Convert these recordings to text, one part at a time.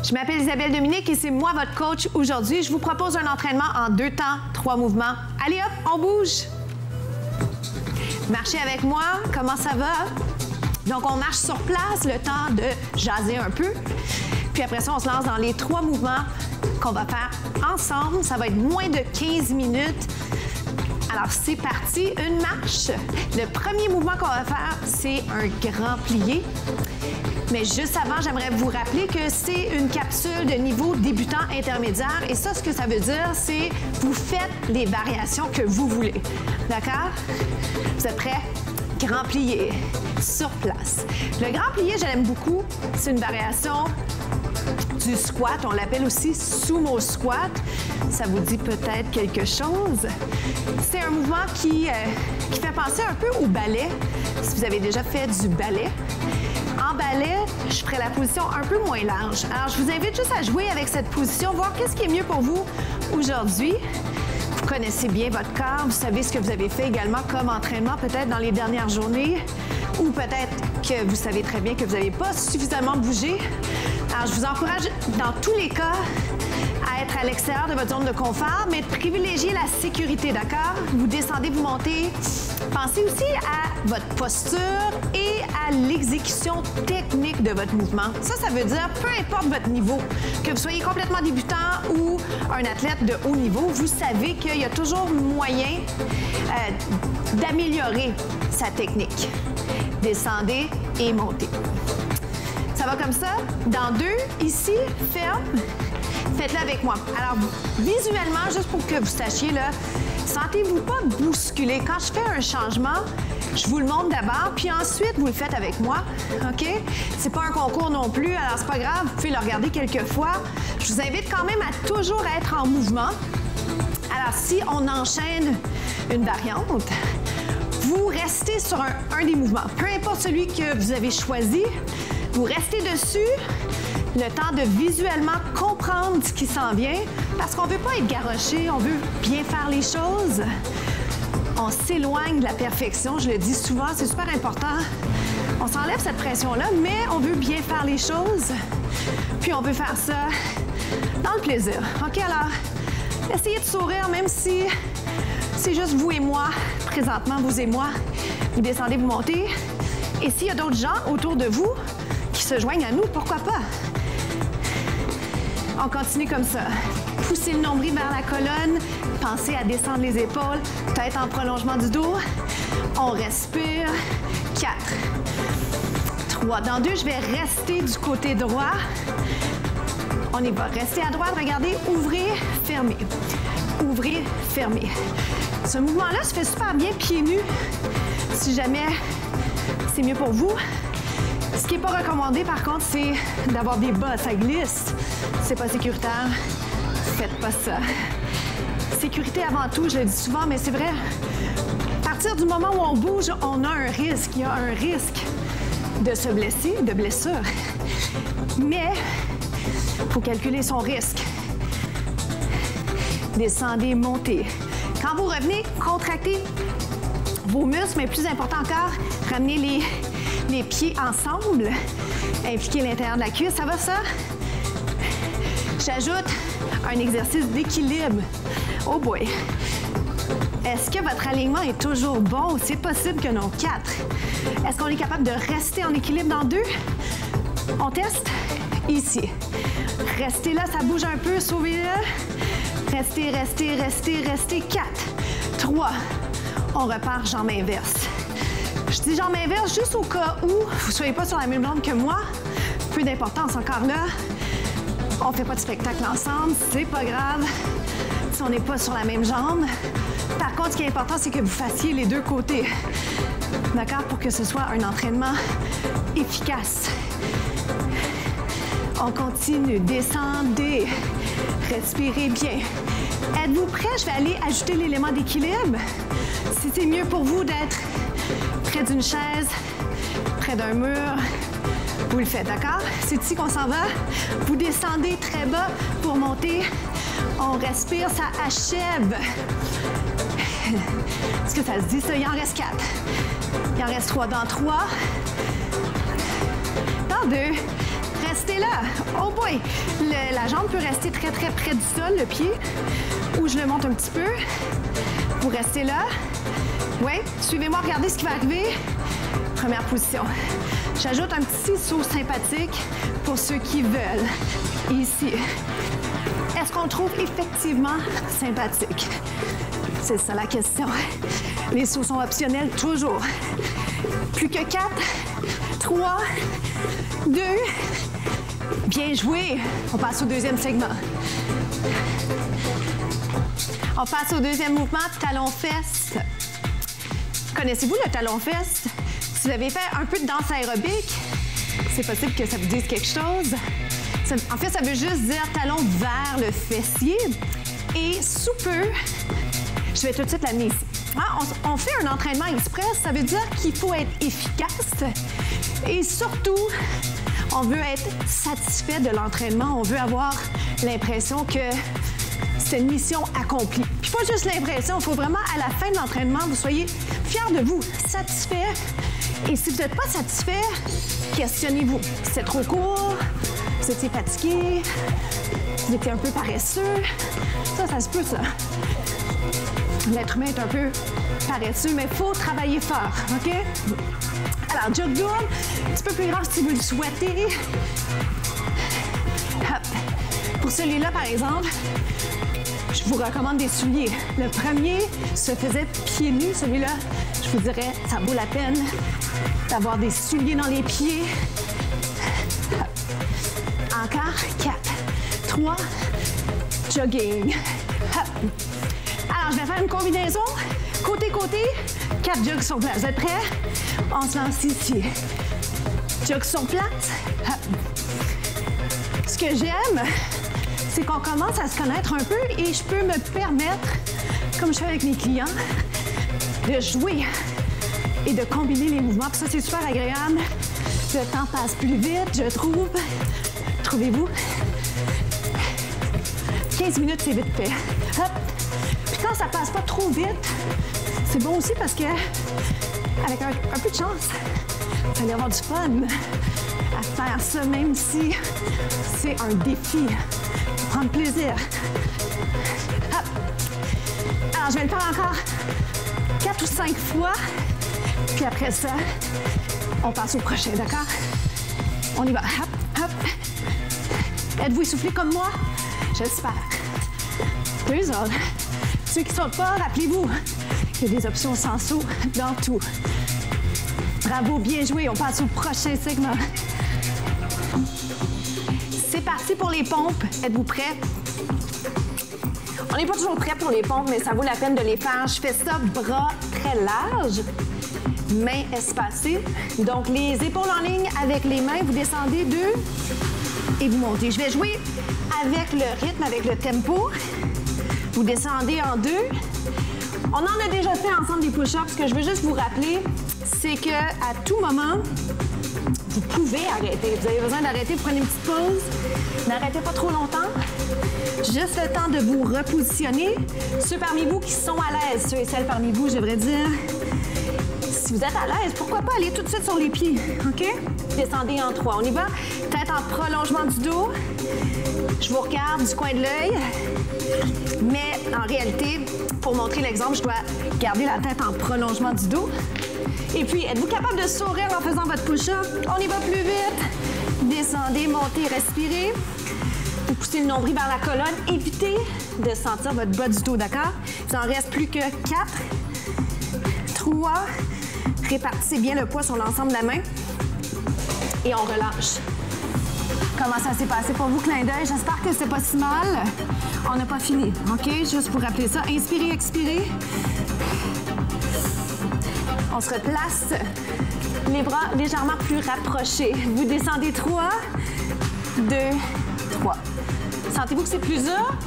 Je m'appelle Isabelle Dominique et c'est moi votre coach aujourd'hui. Je vous propose un entraînement en 2 temps, 3 mouvements. Allez hop, on bouge. Marchez avec moi, comment ça va? Donc on marche sur place, le temps de jaser un peu. Puis après ça, on se lance dans les 3 mouvements qu'on va faire ensemble. Ça va être moins de 15 minutes. Alors, c'est parti, une marche. Le premier mouvement qu'on va faire, c'est un grand plié. Mais juste avant, j'aimerais vous rappeler que c'est une capsule de niveau débutant intermédiaire. Et ça, ce que ça veut dire, c'est vous faites les variations que vous voulez. D'accord? Vous êtes prêts? Grand plié, sur place. Le grand plié, je l'aime beaucoup. C'est une variation du squat. On l'appelle aussi sumo squat. Ça vous dit peut-être quelque chose. C'est un mouvement qui fait penser un peu au ballet, si vous avez déjà fait du ballet. En ballet, je ferai la position un peu moins large. Alors, je vous invite juste à jouer avec cette position, voir qu'est-ce qui est mieux pour vous aujourd'hui. Vous connaissez bien votre corps, vous savez ce que vous avez fait également comme entraînement, peut-être dans les dernières journées, ou peut-être que vous savez très bien que vous n'avez pas suffisamment bougé. Alors, je vous encourage, dans tous les cas, à être à l'extérieur de votre zone de confort, mais de privilégier la sécurité, d'accord? Vous descendez, vous montez. Pensez aussi à votre posture et à l'exécution technique de votre mouvement. Ça veut dire, peu importe votre niveau, que vous soyez complètement débutant ou un athlète de haut niveau, vous savez qu'il y a toujours moyen d'améliorer sa technique. Descendez et montez. Ça va comme ça. Dans 2, ici, ferme. Faites-le avec moi. Alors, visuellement, juste pour que vous sachiez, là, sentez-vous pas bousculer. Quand je fais un changement, je vous le montre d'abord, puis ensuite, vous le faites avec moi, OK? C'est pas un concours non plus, alors c'est pas grave, vous pouvez le regarder quelques fois. Je vous invite quand même à toujours être en mouvement. Alors, si on enchaîne une variante, vous restez sur un des mouvements. Peu importe celui que vous avez choisi, vous restez dessus, le temps de visuellement comprendre ce qui s'en vient, parce qu'on ne veut pas être garoché, on veut bien faire les choses. On s'éloigne de la perfection, je le dis souvent, c'est super important. On s'enlève cette pression-là, mais on veut bien faire les choses, puis on veut faire ça dans le plaisir. OK, alors, essayez de sourire, même si c'est juste vous et moi, présentement, vous et moi. Vous descendez, vous montez. Et s'il y a d'autres gens autour de vous qui se joignent à nous, pourquoi pas? On continue comme ça. Poussez le nombril vers la colonne. Pensez à descendre les épaules, tête en prolongement du dos. On respire. 4. 3. Dans 2, je vais rester du côté droit. On y va. Restez à droite. Regardez. Ouvrez, fermez. Ouvrez, fermez. Ce mouvement-là se fait super bien pieds nus. Si jamais c'est mieux pour vous. Ce qui n'est pas recommandé, par contre, c'est d'avoir des bas. Ça glisse. C'est pas sécuritaire. Faites pas ça. Sécurité avant tout, je le dis souvent, mais c'est vrai. À partir du moment où on bouge, on a un risque. Il y a un risque de se blesser, de blessure. Mais il faut calculer son risque. Descendez, montez. Quand vous revenez, contractez vos muscles, mais plus important encore, ramenez les pieds ensemble. Impliquez l'intérieur de la cuisse. Ça va, ça? J'ajoute un exercice d'équilibre. Oh boy! Est-ce que votre alignement est toujours bon? C'est possible que non. 4. Est-ce qu'on est capable de rester en équilibre dans 2? On teste? Ici. Restez là, ça bouge un peu, sauvez-le. Restez, restez, restez, restez. 4. 3. On repart jambes inverses. Je dis jambes inverses juste au cas où vous ne soyez pas sur la même jambe que moi. Peu d'importance encore là. On ne fait pas de spectacle ensemble, c'est pas grave si on n'est pas sur la même jambe. Par contre, ce qui est important, c'est que vous fassiez les 2 côtés. D'accord? Pour que ce soit un entraînement efficace. On continue. Descendez. Respirez bien. Êtes-vous prêts? Je vais aller ajouter l'élément d'équilibre. Si c'est mieux pour vous d'être près d'une chaise, près d'un mur, vous le faites, d'accord? C'est ici qu'on s'en va. Vous descendez très bas pour monter. On respire, ça achève. Est-ce que ça se dit ça? Il en reste 4. Il en reste 3 dans 3. Dans 2. Restez là. là, oh boy, la jambe peut rester très, très près du sol, le pied, ou je le monte un petit peu. Vous restez là. Oui, suivez-moi, regardez ce qui va arriver. Première position. J'ajoute un petit saut sympathique pour ceux qui veulent. Ici. Est-ce qu'on le trouve effectivement sympathique? C'est ça la question. Les sauts sont optionnels toujours. Plus que 4, 3, 2. Bien joué. On passe au deuxième segment. On passe au deuxième mouvement, talon-fesse. Connaissez-vous le talon-fesse? Si vous avez fait un peu de danse aérobique, c'est possible que ça vous dise quelque chose. En fait, ça veut juste dire talon vers le fessier. Et sous peu, je vais tout de suite l'amener ici. On fait un entraînement express, ça veut dire qu'il faut être efficace. Et surtout, on veut être satisfait de l'entraînement. On veut avoir l'impression que c'est une mission accomplie. Puis pas juste l'impression, il faut vraiment à la fin de l'entraînement, vous soyez fiers de vous, satisfaits. Et si vous n'êtes pas satisfait, questionnez-vous. C'est trop court, vous étiez fatigué, vous étiez un peu paresseux. Ça se peut, ça. L'être humain est un peu paresseux, mais il faut travailler fort, OK? Alors, jog double, un petit peu plus grand si vous le souhaitez. Hop. Pour celui-là, par exemple, je vous recommande des souliers. Le premier se faisait pieds nus. Celui-là, je vous dirais, ça vaut la peine d'avoir des souliers dans les pieds. Hop. Encore 4, 3, jogging. Hop. Alors, je vais faire une combinaison. Côté-côté, 4 jogs sur place. Vous êtes prêts? On se lance ici. Jogs sur place. Hop. Ce que j'aime, c'est qu'on commence à se connaître un peu et je peux me permettre, comme je fais avec mes clients, de jouer et de combiner les mouvements. Puis ça, c'est super agréable. Le temps passe plus vite, je trouve. Trouvez-vous? 15 minutes, c'est vite fait. Hop! Puis quand ça passe pas trop vite, c'est bon aussi parce que, avec un peu de chance, vous allez avoir du fun à faire ça, même si c'est un défi. Prendre plaisir. Hop. Alors, je vais le faire encore 4 ou 5 fois. Puis après ça, on passe au prochain, d'accord? On y va. Hop, hop. Êtes-vous essoufflé comme moi? J'espère. Deux autres. Ceux qui ne sont pas, rappelez-vous, il y a des options sans saut dans tout. Bravo, bien joué. On passe au prochain segment. C'est parti pour les pompes. Êtes-vous prêts? On n'est pas toujours prêts pour les pompes, mais ça vaut la peine de les faire. Je fais ça bras très larges, mains espacées. Donc, les épaules en ligne avec les mains. Vous descendez 2 et vous montez. Je vais jouer avec le rythme, avec le tempo. Vous descendez en 2. On en a déjà fait ensemble des push-ups. Ce que je veux juste vous rappeler, c'est qu'à tout moment, vous pouvez arrêter. Vous avez besoin d'arrêter, vous prenez une petite pause. N'arrêtez pas trop longtemps. Juste le temps de vous repositionner. Ceux parmi vous qui sont à l'aise, ceux et celles parmi vous, je devrais dire, si vous êtes à l'aise, pourquoi pas aller tout de suite sur les pieds, OK? Descendez en 3. On y va. Tête en prolongement du dos. Je vous regarde du coin de l'œil. Mais en réalité, pour montrer l'exemple, je dois garder la tête en prolongement du dos. Et puis, êtes-vous capable de sourire en faisant votre push-up? On y va plus vite. Descendez, montez, respirez. Vous poussez le nombril vers la colonne. Évitez de sentir votre bas du dos, d'accord? Il en reste plus que 4, 3. Répartissez bien le poids sur l'ensemble de la main. Et on relâche. Comment ça s'est passé pour vous, clin d'œil? J'espère que c'est pas si mal. On n'a pas fini, OK? Juste pour rappeler ça. Inspirez, expirez. On se replace. Les bras légèrement plus rapprochés. Vous descendez 3, 2, 3. Sentez-vous que c'est plus dur?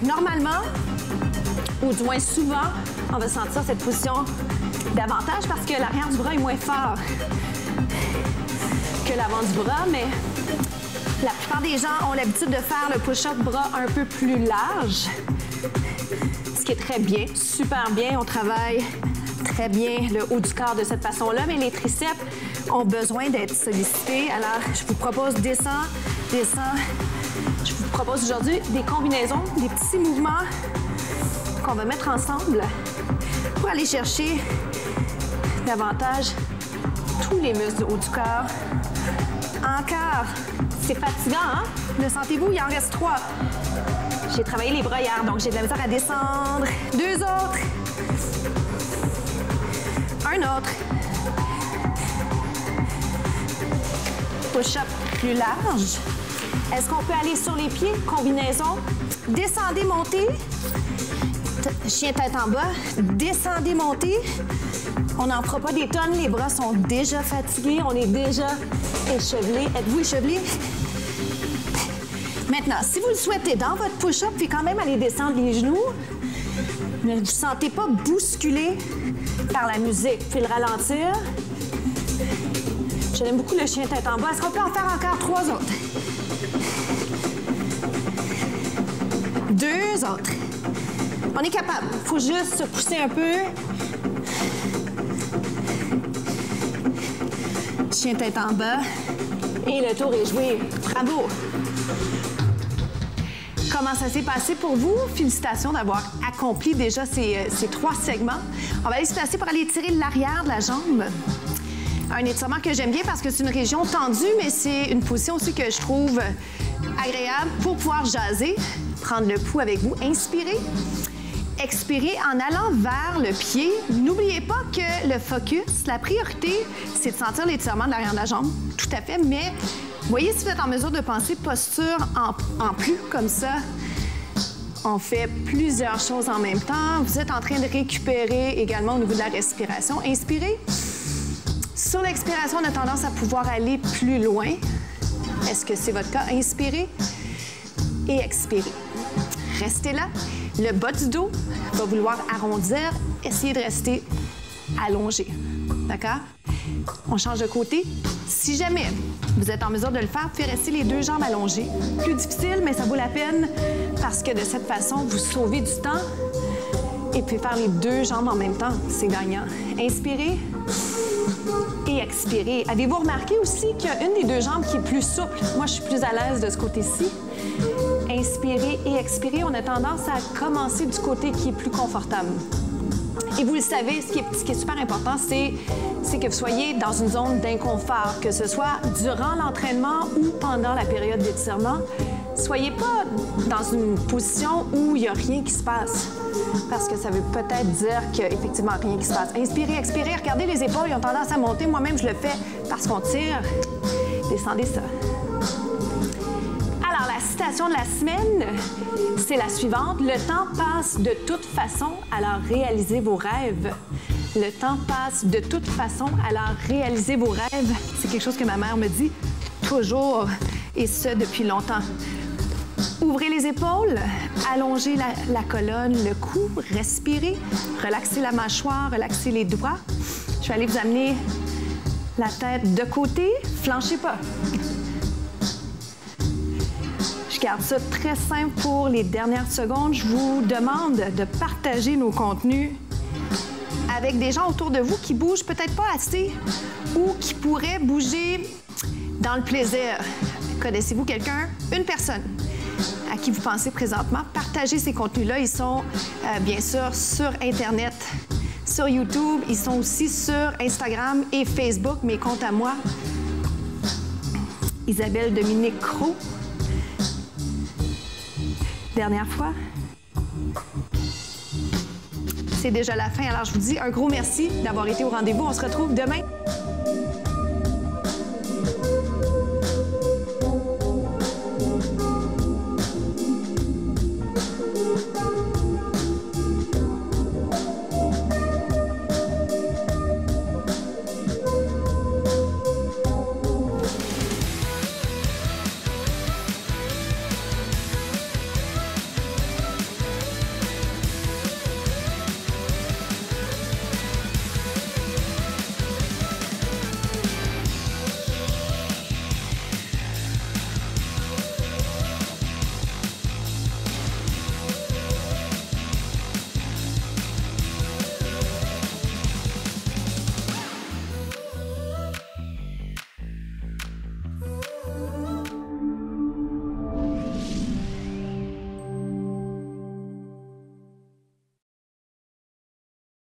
Normalement, ou du moins souvent, on va sentir cette position davantage parce que l'arrière du bras est moins fort que l'avant du bras, mais la plupart des gens ont l'habitude de faire le push-up bras un peu plus large, ce qui est très bien, super bien. On travaille très bien le haut du corps de cette façon-là, mais les triceps ont besoin d'être sollicités. Alors, je vous propose descends, descends. Je vous propose aujourd'hui des combinaisons, des petits mouvements qu'on va mettre ensemble pour aller chercher davantage tous les muscles du haut du corps. Encore. C'est fatigant, hein? Le sentez-vous? Il en reste 3. J'ai travaillé les bras hier, donc j'ai de la misère à descendre. 2 autres. Un autre. Push-up plus large. Est-ce qu'on peut aller sur les pieds? Combinaison. Descendez, montez. Chien tête en bas. Descendez, montez. On n'en fera pas des tonnes. Les bras sont déjà fatigués. On est déjà échevelés. Êtes-vous échevelés? Maintenant, si vous le souhaitez, dans votre push-up, puis quand même aller descendre les genoux, ne vous sentez pas bousculé par la musique. Puis le ralentir. J'aime beaucoup le chien tête en bas. Est-ce qu'on peut en faire encore 3 autres? 2 autres. On est capable. Il faut juste se pousser un peu. Chien tête en bas. Et le tour est joué. Bravo! Comment ça s'est passé pour vous? Félicitations d'avoir accompli déjà ces 3 segments. On va aller se placer pour aller étirer l'arrière de la jambe. Un étirement que j'aime bien parce que c'est une région tendue, mais c'est une position aussi que je trouve agréable pour pouvoir jaser, prendre le pouls avec vous. Inspirez. Expirez en allant vers le pied. N'oubliez pas que le focus, la priorité, c'est de sentir l'étirement de l'arrière de la jambe. Tout à fait, mais voyez si vous êtes en mesure de penser posture en plus, comme ça. On fait plusieurs choses en même temps. Vous êtes en train de récupérer également au niveau de la respiration. Inspirez. Sur l'expiration, on a tendance à pouvoir aller plus loin. Est-ce que c'est votre cas? Inspirez et expirez. Restez là. Le bas du dos va vouloir arrondir. Essayez de rester allongé. D'accord? On change de côté. Si jamais vous êtes en mesure de le faire, vous pouvez rester les 2 jambes allongées. Plus difficile, mais ça vaut la peine parce que de cette façon, vous sauvez du temps et puis faire les 2 jambes en même temps, c'est gagnant. Inspirez et expirez. Avez-vous remarqué aussi qu'il y a une des 2 jambes qui est plus souple? Moi, je suis plus à l'aise de ce côté-ci. Inspirez et expirez. On a tendance à commencer du côté qui est plus confortable. Et vous le savez, ce qui est super important, c'est que vous soyez dans une zone d'inconfort, que ce soit durant l'entraînement ou pendant la période d'étirement. Soyez pas dans une position où il n'y a rien qui se passe, parce que ça veut peut-être dire qu'il n'y a effectivement rien qui se passe. Inspirez, expirez, regardez les épaules, ils ont tendance à monter. Moi-même, je le fais parce qu'on tire. Descendez ça. Alors, la citation de la semaine, c'est la suivante. Le temps passe de toute façon, alors réalisez vos rêves. Le temps passe de toute façon, alors réalisez vos rêves. C'est quelque chose que ma mère me dit toujours, et ce, depuis longtemps. Ouvrez les épaules, allongez la colonne, le cou, respirez, relaxez la mâchoire, relaxez les doigts. Je vais aller vous amener la tête de côté, flanchez pas. Je garde ça très simple pour les dernières secondes. Je vous demande de partager nos contenus avec des gens autour de vous qui bougent peut-être pas assez ou qui pourraient bouger dans le plaisir. Connaissez-vous quelqu'un? Une personne à qui vous pensez présentement? Partagez ces contenus-là. Ils sont bien sûr sur Internet, sur YouTube. Ils sont aussi sur Instagram et Facebook. Mes comptes à moi, Isabelle Dominique Cros. Dernière fois. C'est déjà la fin. Alors, je vous dis un gros merci d'avoir été au rendez-vous. On se retrouve demain.